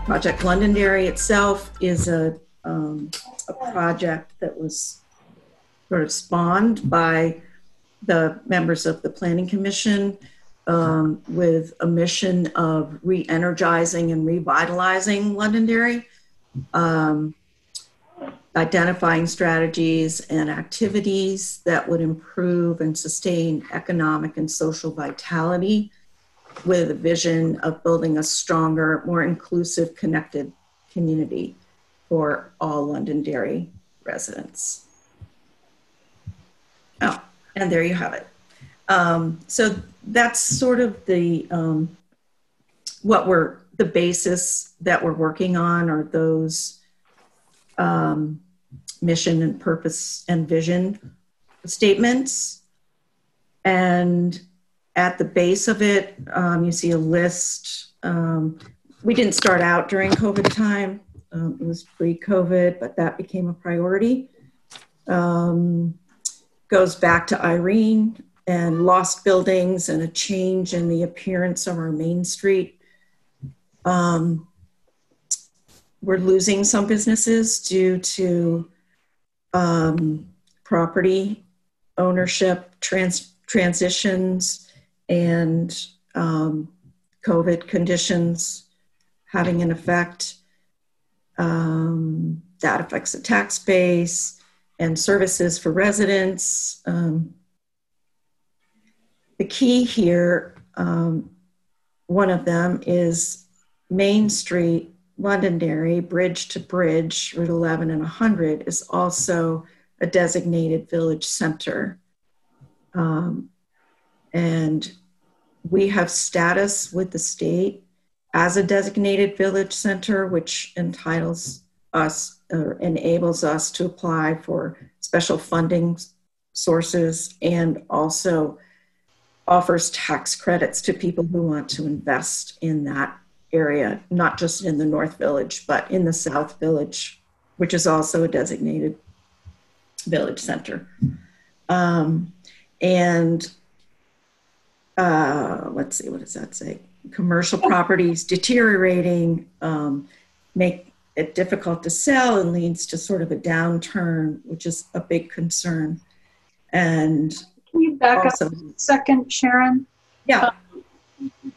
Project Londonderry itself is a project that was sort of spawned by the members of the Planning Commission with a mission of re-energizing and revitalizing Londonderry, identifying strategies and activities that would improve and sustain economic and social vitality with a vision of building a stronger, more inclusive, connected community for all Londonderry residents. Oh, and there you have it. So that's sort of the the basis that we're working on are those mission and purpose and vision statements. And at the base of it, you see a list. We didn't start out during COVID time. It was pre-COVID, but that became a priority. Goes back to Irene and lost buildings and a change in the appearance of our Main Street. We're losing some businesses due to property ownership transitions and COVID conditions having an effect. That affects the tax base and services for residents. The key here, one of them is Main Street, Londonderry, bridge to bridge, Route 11 and 100 is also a designated village center. And we have status with the state as a designated village center, which entitles us or enables us to apply for special funding sources and also offers tax credits to people who want to invest in that area, not just in the North Village, but in the South Village, which is also a designated village center. Let's see, what does that say? Commercial properties deteriorating, make it difficult to sell and leads to sort of a downturn, which is a big concern. And can you back up a second, Sharon? Yeah.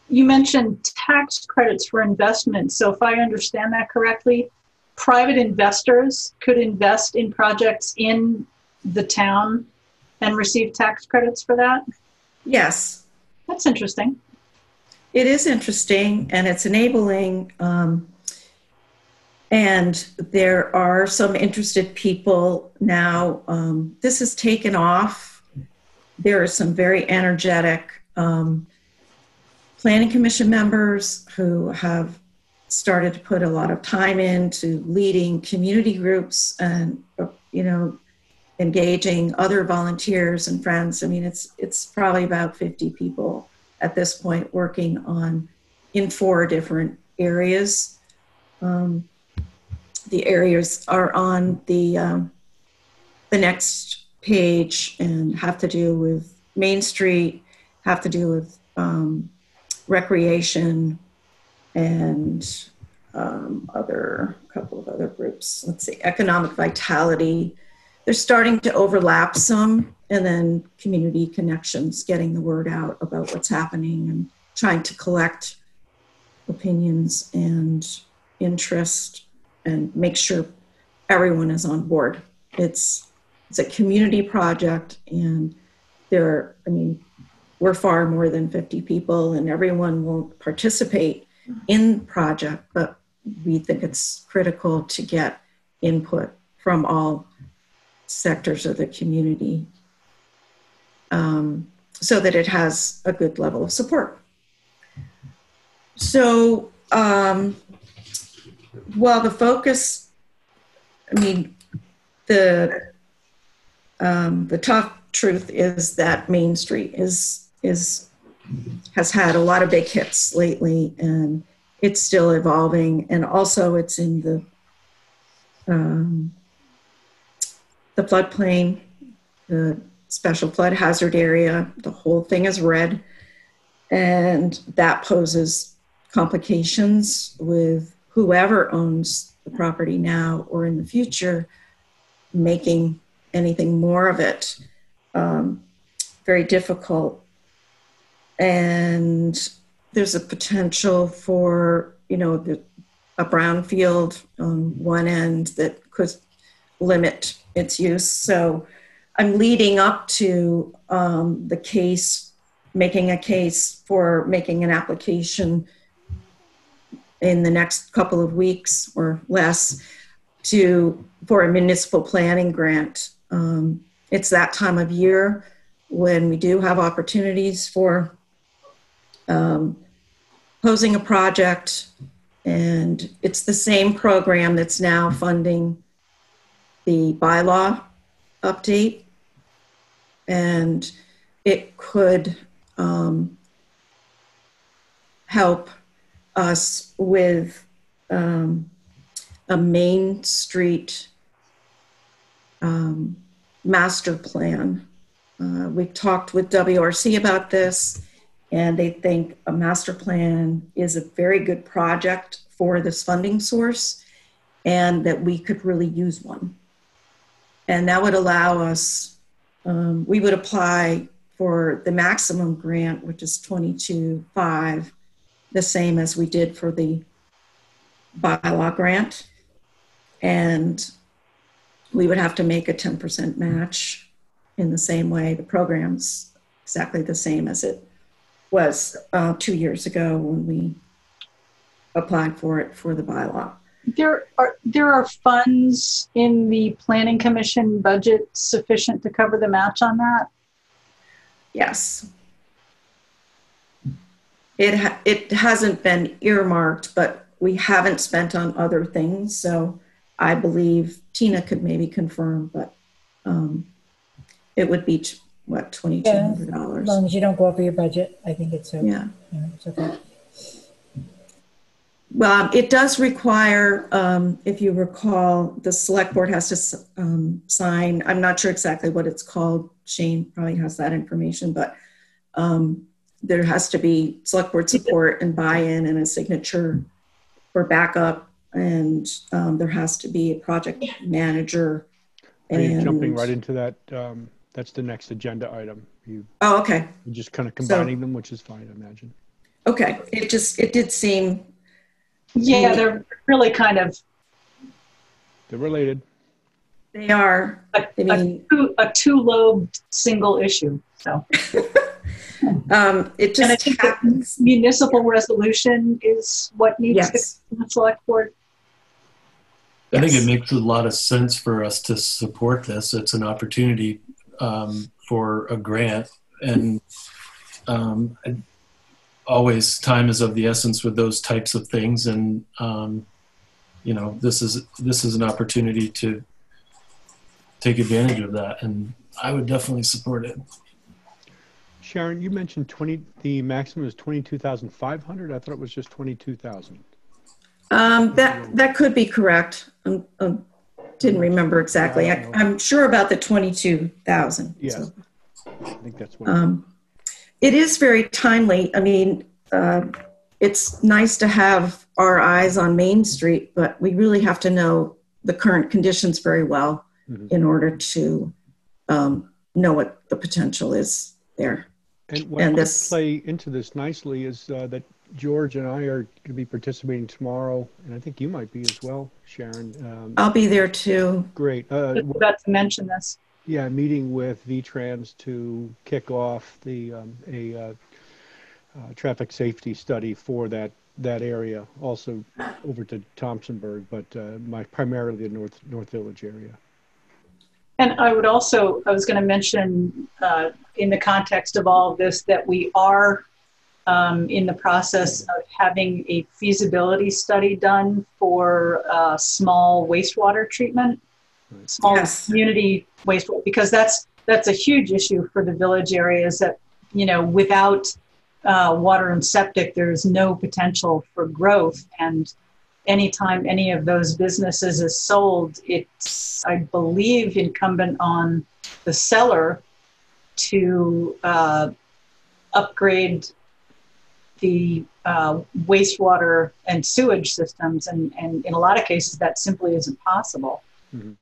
You mentioned tax credits for investment. So if I understand that correctly, private investors could invest in projects in the town and receive tax credits for that? Yes. That's interesting. It is interesting, and it's enabling. And there are some interested people now. This has taken off. There are some very energetic Planning Commission members who have started to put a lot of time into leading community groups and, engaging other volunteers and friends. I mean, it's probably about 50 people at this point working in 4 different areas. The areas are on the next page and have to do with Main Street, have to do with recreation and a couple of other groups. Let's see, economic vitality. They're starting to overlap some, and then community connections, getting the word out about what's happening and trying to collect opinions and interest and make sure everyone is on board. It's a community project, and we're far more than 50 people, and everyone won't participate in the project, but we think it's critical to get input from all sectors of the community so that it has a good level of support. So while the focus, the tough truth is that Main Street has had a lot of big hits lately, and it's still evolving. And also it's in the floodplain, the special flood hazard area. The whole thing is red, and that poses complications with whoever owns the property now or in the future making anything more of it. Very difficult. And there's a potential for, a brownfield on one end that could limit its use. So I'm leading up to making a case for making an application in the next couple of weeks or less for a municipal planning grant. It's that time of year when we do have opportunities for posing a project, and it's the same program that's now funding the bylaw update, and it could help us with a Main Street master plan. We've talked with WRC about this, and they think a master plan is a very good project for this funding source, and that we could really use one. And that would allow us, we would apply for the maximum grant, which is 22.5, the same as we did for the bylaw grant. And we would have to make a 10% match in the same way. The program's exactly the same as it was 2 years ago when we applied for it for the bylaw. There are funds in the Planning Commission budget sufficient to cover the match on that? Yes. It hasn't been earmarked, but we haven't spent on other things. So I believe Tina could maybe confirm, but it would be what, $2,200? Yeah, as long as you don't go over your budget, I think it's okay. Yeah. It's okay. Well, it does require, if you recall, the select board has to sign. I'm not sure exactly what it's called. Shane probably has that information, but there has to be select board support and buy-in and a signature for backup, and there has to be a project manager. Are you jumping right into that? That's the next agenda item. Oh, okay. You're just kind of combining them, which is fine, I imagine. Okay. It did seem. Yeah, they're really kind of. They're related. They are. A two-lobed single issue. So. It just happens. Municipal resolution is what needs to come to the select board. I think it makes a lot of sense for us to support this. It's an opportunity for a grant, and always time is of the essence with those types of things. And this is an opportunity to take advantage of that, and I would definitely support it. Sharon, you mentioned the maximum is 22,500. I thought it was just 22,000. That could be correct. Didn't remember exactly. I'm sure about the 22,000. Yeah, so. I think that's what. It is very timely. I mean, it's nice to have our eyes on Main Street, but we really have to know the current conditions very well in order to know what the potential is there. And what might play into this nicely is that George and I are going to be participating tomorrow, and I think you might be as well, Sharon. I'll be there too. Great. I forgot to mention this. Yeah, meeting with VTrans to kick off a traffic safety study for that area, also over to Thompsonburg, but primarily the North Village area. And I was going to mention in the context of all of this that we are in the process of having a feasibility study done for small wastewater treatment, small community wastewater, because that's a huge issue for the village areas that, without water and septic, there's no potential for growth. And anytime any of those businesses is sold, it's, I believe, incumbent on the seller to upgrade the wastewater and sewage systems, and in a lot of cases that simply isn't possible. Mhm.